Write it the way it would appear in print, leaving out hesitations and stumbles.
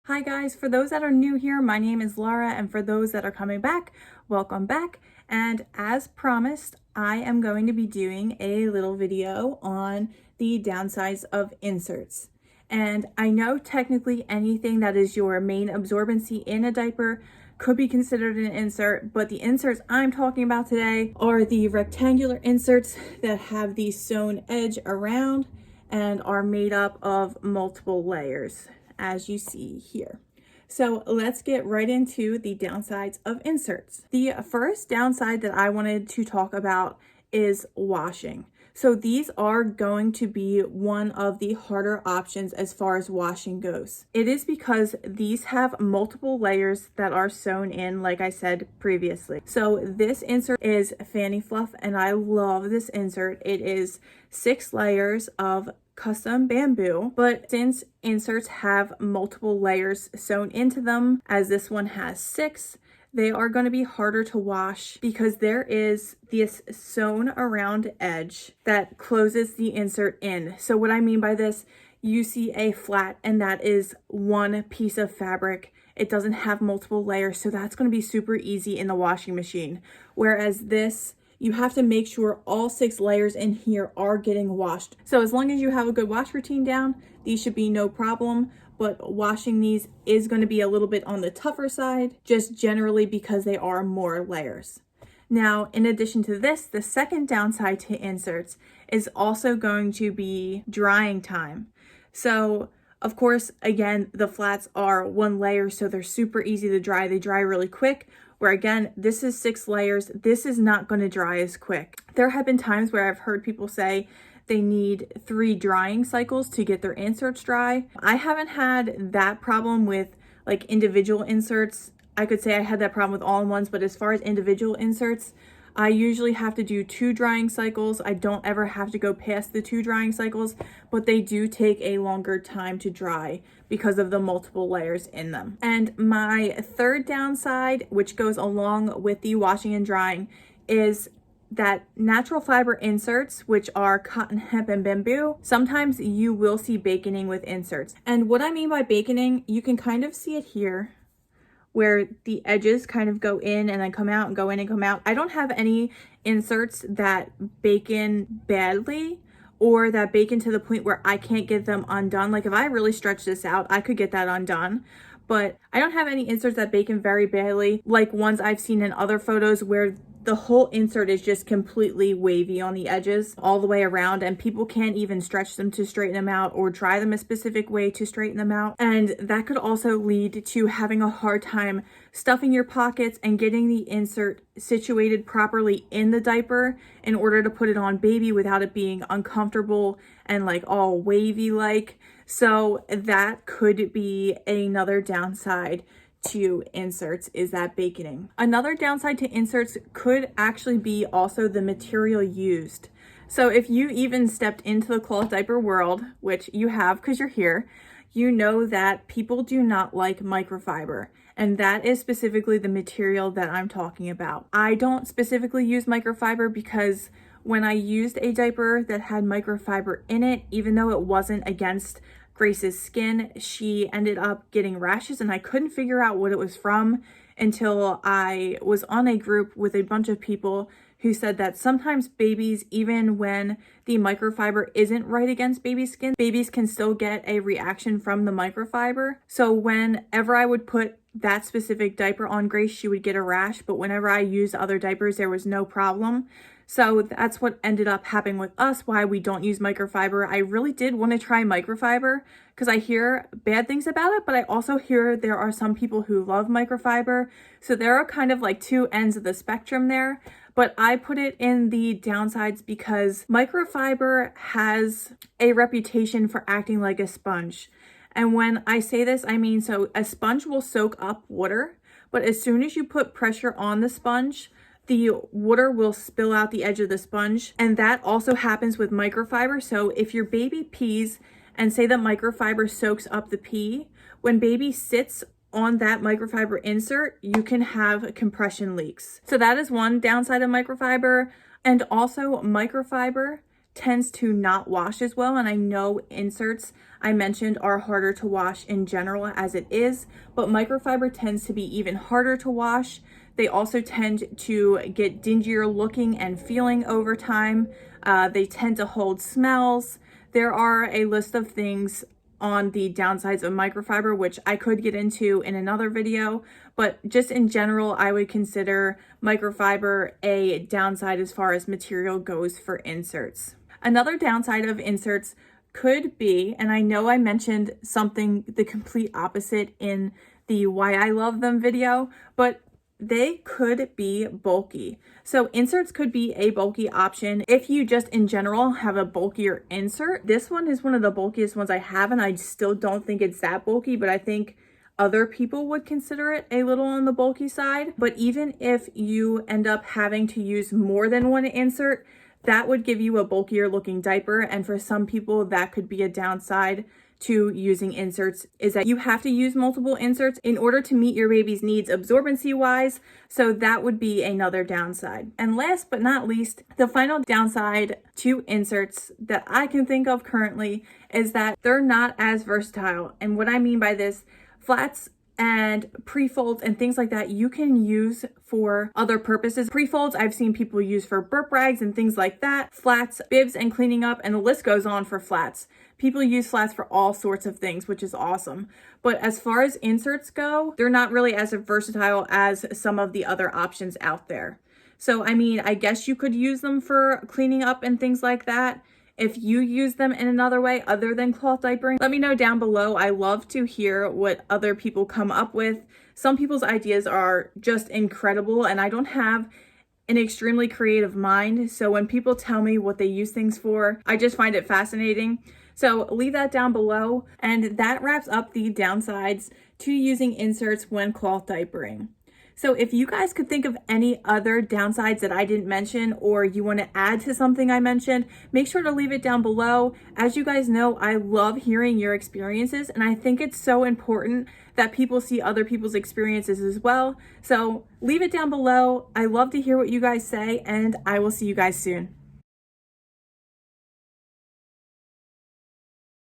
Hi guys, for those that are new here, my name is Laura, and for those that are coming back, welcome back. And as promised, I am going to be doing a little video on the downsides of inserts. And I know technically anything that is your main absorbency in a diaper could be considered an insert, but the inserts I'm talking about today are the rectangular inserts that have the sewn edge around and are made up of multiple layers, as you see here. So let's get right into the downsides of inserts. The first downside that I wanted to talk about is washing. So these are going to be one of the harder options as far as washing goes. It is because these have multiple layers that are sewn in, like I said previously. So this insert is Fanny Fluff, and I love this insert. It is 6 layers of custom bamboo, but since inserts have multiple layers sewn into them, as this one has 6, they are going to be harder to wash because there is this sewn around edge that closes the insert in. So what I mean by this, you see a flat and that is one piece of fabric. It doesn't have multiple layers, so that's going to be super easy in the washing machine. Whereas this, you have to make sure all 6 layers in here are getting washed. So as long as you have a good wash routine down, these should be no problem. But washing these is going to be a little bit on the tougher side, just generally because they are more layers. Now, in addition to this, the second downside to inserts is also going to be drying time. So, of course, again, the flats are 1 layer, so they're super easy to dry. They dry really quick. Where again, this is 6 layers. This is not going to dry as quick. There have been times where I've heard people say they need 3 drying cycles to get their inserts dry. I haven't had that problem with like individual inserts. I could say I had that problem with all-in-ones, but as far as individual inserts, I usually have to do 2 drying cycles. I don't ever have to go past the 2 drying cycles, but they do take a longer time to dry because of the multiple layers in them. And my third downside, which goes along with the washing and drying, is that natural fiber inserts, which are cotton, hemp, and bamboo, sometimes you will see baconing with inserts. And what I mean by baconing, you can kind of see it here, where the edges kind of go in and then come out and go in and come out. I don't have any inserts that bacon badly or that bacon to the point where I can't get them undone. Like if I really stretch this out, I could get that undone. But I don't have any inserts that bacon very badly, like ones I've seen in other photos where the whole insert is just completely wavy on the edges all the way around, and people can't even stretch them to straighten them out or dry them a specific way to straighten them out. And that could also lead to having a hard time stuffing your pockets and getting the insert situated properly in the diaper in order to put it on baby without it being uncomfortable and like all wavy like. So that could be another downside to inserts, is that baconing. Another downside to inserts could actually be also the material used. So if you even stepped into the cloth diaper world, which you have because you're here, you know that people do not like microfiber. And that is specifically the material that I'm talking about. I don't specifically use microfiber because when I used a diaper that had microfiber in it, even though it wasn't against Grace's skin, she ended up getting rashes, and I couldn't figure out what it was from until I was on a group with a bunch of people who said that sometimes babies, even when the microfiber isn't right against baby's skin, babies can still get a reaction from the microfiber. So whenever I would put that specific diaper on Grace, she would get a rash, but whenever I used other diapers, there was no problem. So that's what ended up happening with us, why we don't use microfiber. I really did want to try microfiber because I hear bad things about it, but I also hear there are some people who love microfiber. So there are kind of like 2 ends of the spectrum there. But I put it in the downsides because microfiber has a reputation for acting like a sponge. And when I say this, I mean, so a sponge will soak up water, but as soon as you put pressure on the sponge, the water will spill out the edge of the sponge. And that also happens with microfiber. So if your baby pees and say the microfiber soaks up the pee, when baby sits on that microfiber insert, you can have compression leaks. So that is one downside of microfiber. And also microfiber tends to not wash as well. And I know inserts I mentioned are harder to wash in general as it is, but microfiber tends to be even harder to wash. They also tend to get dingier looking and feeling over time. They tend to hold smells. There are a list of things on the downsides of microfiber, which I could get into in another video, but just in general, I would consider microfiber a downside as far as material goes for inserts. Another downside of inserts could be, and I know I mentioned something the complete opposite in the why I love them video, but they could be bulky. So inserts could be a bulky option if you just in general have a bulkier insert. This one is one of the bulkiest ones I have, and I still don't think it's that bulky, but I think other people would consider it a little on the bulky side. But even if you end up having to use more than one insert, that would give you a bulkier looking diaper. And for some people, that could be a downside to using inserts, is that you have to use multiple inserts in order to meet your baby's needs absorbency wise. So that would be another downside. And last but not least, the final downside to inserts that I can think of currently is that they're not as versatile. And what I mean by this, flats and pre-folds and things like that you can use for other purposes. Pre-folds I've seen people use for burp rags and things like that. Flats, bibs and cleaning up, and the list goes on for flats. People use flats for all sorts of things, which is awesome. But as far as inserts go, they're not really as versatile as some of the other options out there. So I mean, I guess you could use them for cleaning up and things like that. If you use them in another way other than cloth diapering, let me know down below. I love to hear what other people come up with. Some people's ideas are just incredible, and I don't have an extremely creative mind. So when people tell me what they use things for, I just find it fascinating. So leave that down below. And that wraps up the downsides to using inserts when cloth diapering. So if you guys could think of any other downsides that I didn't mention, or you want to add to something I mentioned, make sure to leave it down below. As you guys know, I love hearing your experiences, and I think it's so important that people see other people's experiences as well. So leave it down below. I love to hear what you guys say, and I will see you guys soon.